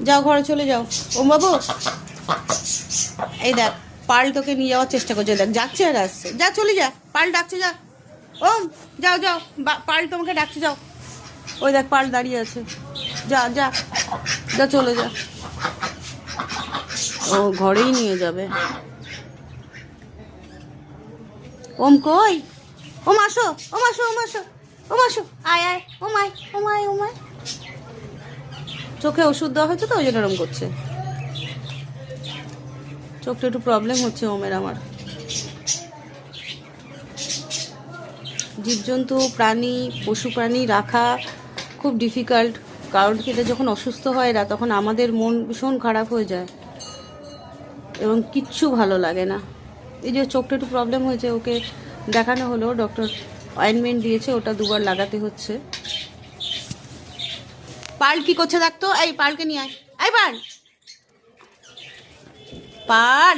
যাও ঘরে চলে যাও। ওম বাবু, এই দেখ পাল তোকে নিয়ে যাওয়ার চেষ্টা করছে, দেখ যাচ্ছে আর আসছে। যা চলে যা, পাল ডাকছে, যা। ওম যাও যাও, পাল তোমাকে ডাকছে, যাও। ওই দেখ পাল দাঁড়িয়ে আছে, যা যা যা, চলে যা। ও ঘরেই নিয়ে যাবে। ওম কই? ওম আসো, ওম আসো, ওম আসো, ওম আসো, আয় আয়, ওম আয়, ওম আয়, ওম আয়। চোখে ওষুধ দেওয়া হয়েছে তো ওই জন্য এরকম করছে। চোখটা একটু প্রবলেম হচ্ছে ওমের আমার। জীবজন্তু, প্রাণী, পশু প্রাণী রাখা খুব ডিফিকাল্ট, কারণ এটা যখন অসুস্থ হয় এরা তখন আমাদের মন ভীষণ খারাপ হয়ে যায় এবং কিচ্ছু ভালো লাগে না। এই যে চোখটা একটু প্রবলেম হয়েছে, ওকে দেখানো হলো, ডক্টর অয়েনমেন্ট দিয়েছে, ওটা 2বার লাগাতে হচ্ছে। পাল কি করছে দেখতো, এই পালকে নিয়ে আয়, এই পাল, পাল।